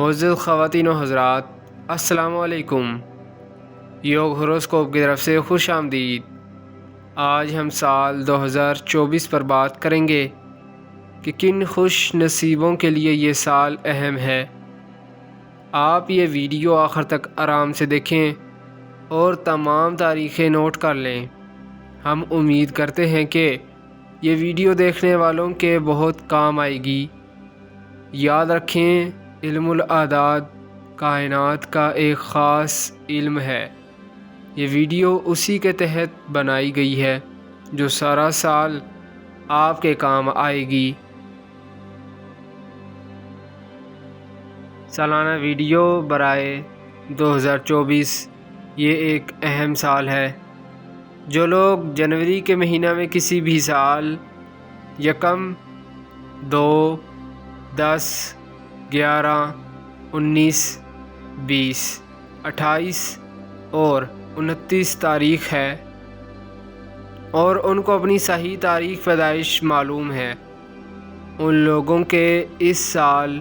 معزز خواتین و حضرات، السلام علیکم۔ یوگ ہوروسکوپ کی طرف سے خوش آمدید۔ آج ہم سال 2024 پر بات کریں گے کہ کن خوش نصیبوں کے لیے یہ سال اہم ہے۔ آپ یہ ویڈیو آخر تک آرام سے دیکھیں اور تمام تاریخیں نوٹ کر لیں۔ ہم امید کرتے ہیں کہ یہ ویڈیو دیکھنے والوں کے بہت کام آئے گی۔ یاد رکھیں، علم الاعداد کائنات کا ایک خاص علم ہے۔ یہ ویڈیو اسی کے تحت بنائی گئی ہے جو سارا سال آپ کے کام آئے گی۔ سالانہ ویڈیو برائے 2024 یہ ایک اہم سال ہے۔ جو لوگ جنوری کے مہینہ میں کسی بھی سال 1، 2، 10، 11، 19، 20، 28 اور 29 تاریخ ہے اور ان کو اپنی صحیح تاریخ پیدائش معلوم ہے، ان لوگوں کے اس سال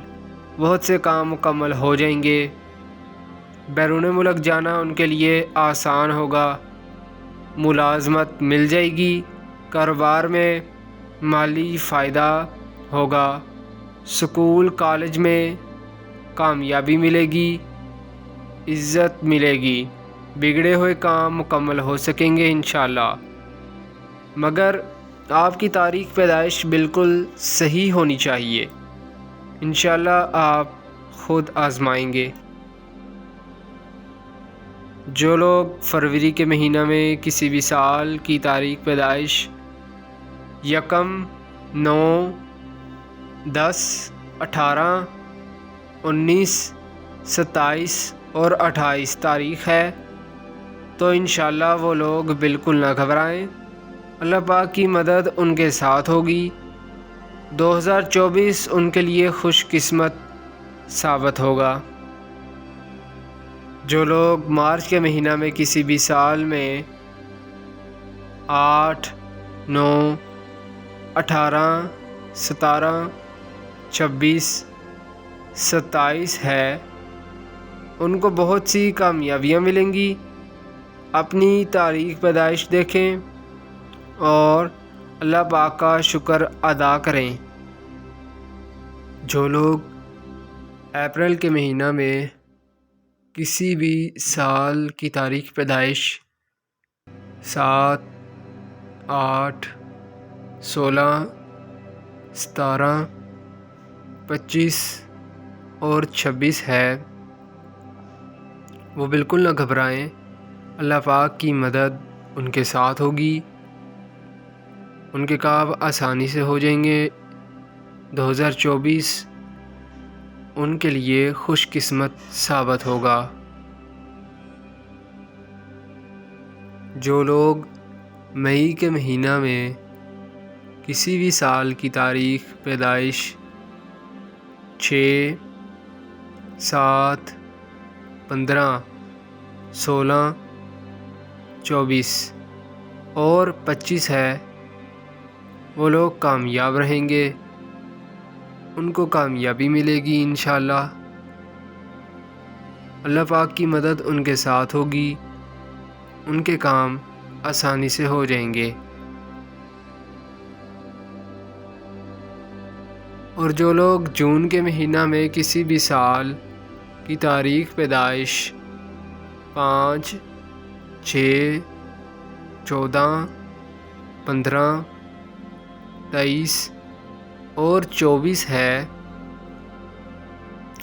بہت سے کام مکمل ہو جائیں گے۔ بیرون ملک جانا ان کے لیے آسان ہوگا، ملازمت مل جائے گی، کاروبار میں مالی فائدہ ہوگا، سکول کالج میں کامیابی ملے گی، عزت ملے گی، بگڑے ہوئے کام مکمل ہو سکیں گے انشاءاللہ۔ مگر آپ کی تاریخ پیدائش بالکل صحیح ہونی چاہیے، انشاءاللہ آپ خود آزمائیں گے۔ جو لوگ فروری کے مہینہ میں کسی بھی سال کی تاریخ پیدائش 1، 9، 10، 18، 19، 27 اور 28 تاریخ ہے تو انشاءاللہ وہ لوگ بالکل نہ گھبرائیں، اللہ پاک کی مدد ان کے ساتھ ہوگی۔ 2024 ان کے لیے خوش قسمت ثابت ہوگا۔ جو لوگ مارچ کے مہینہ میں کسی بھی سال میں 8، 9، 18، 17، 26، 27 ہے، ان کو بہت سی کامیابیاں ملیں گی۔ اپنی تاریخ پیدائش دیکھیں اور اللہ پاک کا شکر ادا کریں۔ جو لوگ اپریل کے مہینہ میں کسی بھی سال کی تاریخ پیدائش 7، 8، 16، 17، 25 اور 26 ہے، وہ بالکل نہ گھبرائیں، اللہ پاک کی مدد ان کے ساتھ ہوگی، ان کے کام آسانی سے ہو جائیں گے۔ 2024 ان کے لیے خوش قسمت ثابت ہوگا۔ جو لوگ مئی کے مہینہ میں کسی بھی سال کی تاریخ پیدائش 6، 7، 15، 16، 24 اور 25 ہے، وہ لوگ کامیاب رہیں گے، ان کو کامیابی ملے گی انشاءاللہ، اللہ پاک کی مدد ان کے ساتھ ہوگی، ان کے کام آسانی سے ہو جائیں گے۔ اور جو لوگ جون کے مہینہ میں کسی بھی سال کی تاریخ پیدائش 5، 6، 14، 15، 23 اور 24 ہے،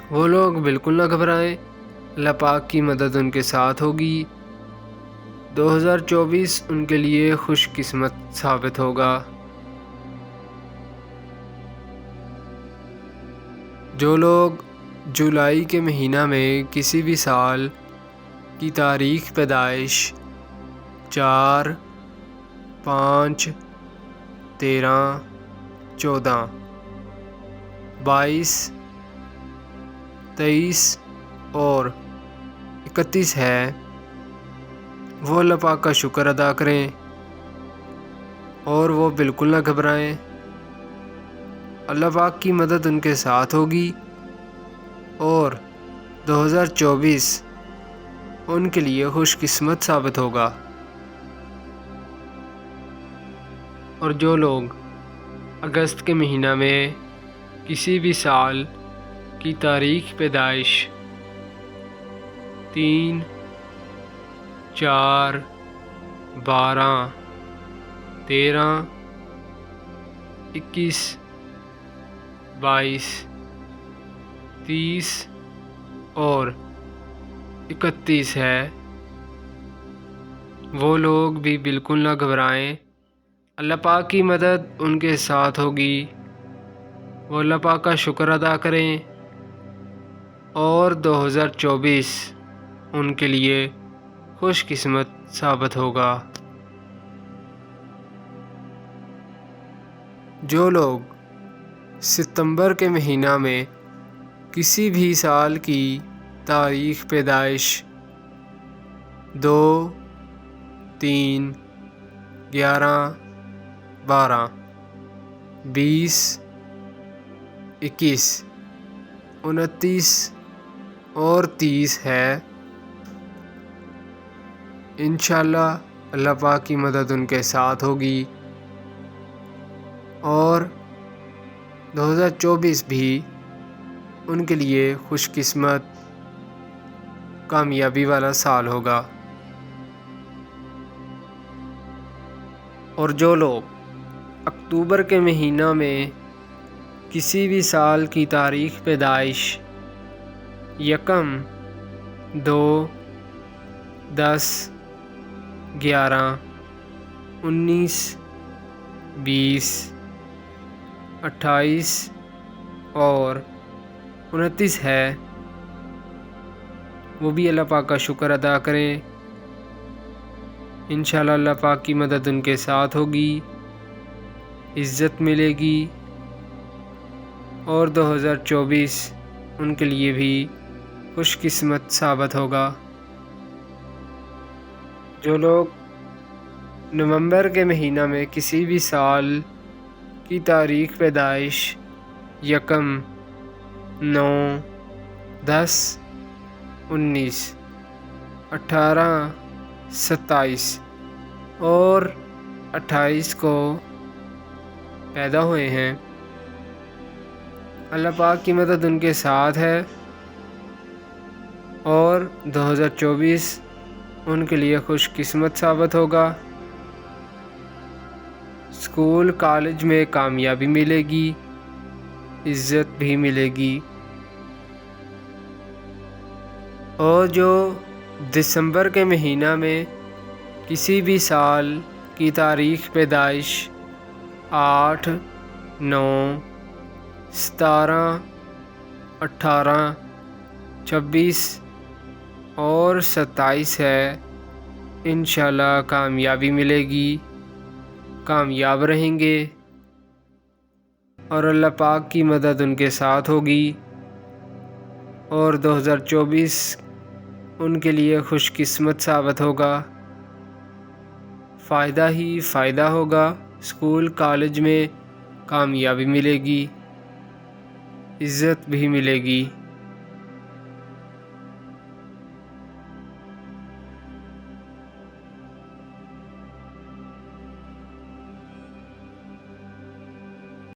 وہ لوگ بالکل نہ گھبرائیں، اللہ پاک کی مدد ان کے ساتھ ہوگی۔ 2024 ان کے لیے خوش قسمت ثابت ہوگا۔ جو لوگ جولائی کے مہینہ میں کسی بھی سال کی تاریخ پیدائش 4، 5، 13، 14، 22، 23 اور 31 ہے، وہ اللہ پاک کا شکر ادا کریں اور وہ بالکل نہ گھبرائیں، اللہ پاک کی مدد ان کے ساتھ ہوگی اور 2024 ان کے لیے خوش قسمت ثابت ہوگا۔ اور جو لوگ اگست کے مہینہ میں کسی بھی سال کی تاریخ پیدائش 3، 4، 12، 13، 21، 22، 30 اور 31 ہے، وہ لوگ بھی بالکل نہ گھبرائیں، اللہ پاک کی مدد ان کے ساتھ ہوگی، وہ اللہ پاک کا شکر ادا کریں، اور 2024 ان کے لیے خوش قسمت ثابت ہوگا۔ جو لوگ ستمبر کے مہینہ میں کسی بھی سال کی تاریخ پیدائش 2، 3، 11، 12، 20، 21، 29 اور 30 ہے، انشاءاللہ اللہ پاک کی مدد ان کے ساتھ ہوگی، اور 2024 بھی ان کے لیے خوش قسمت کامیابی والا سال ہوگا۔ اور جو لوگ اکتوبر کے مہینہ میں کسی بھی سال کی تاریخ پیدائش 1، 2، 10، 11، 19، 20، 28 اور 29 ہے، وہ بھی اللہ پاک کا شکر ادا کریں، انشاءاللہ اللہ پاک کی مدد ان کے ساتھ ہوگی، عزت ملے گی، اور 2024 ان کے لیے بھی خوش قسمت ثابت ہوگا۔ جو لوگ نومبر کے مہینہ میں کسی بھی سال کی تاریخ پیدائش 1، 9، 10، 19، 18، 27 اور 28 کو پیدا ہوئے ہیں، اللہ پاک کی مدد ان کے ساتھ ہے، اور 2024 ان کے لیے خوش قسمت ثابت ہوگا، اسکول کالج میں کامیابی ملے گی، عزت بھی ملے گی۔ اور جو دسمبر کے مہینہ میں کسی بھی سال کی تاریخ پیدائش 8، 9، 17، 18، 26 اور 27 ہے، انشاءاللہ کامیابی ملے گی، کامیاب رہیں گے، اور اللہ پاک کی مدد ان کے ساتھ ہوگی، اور 2024 ان کے لیے خوش قسمت ثابت ہوگا، فائدہ ہی فائدہ ہوگا، اسکول کالج میں کامیابی ملے گی، عزت بھی ملے گی۔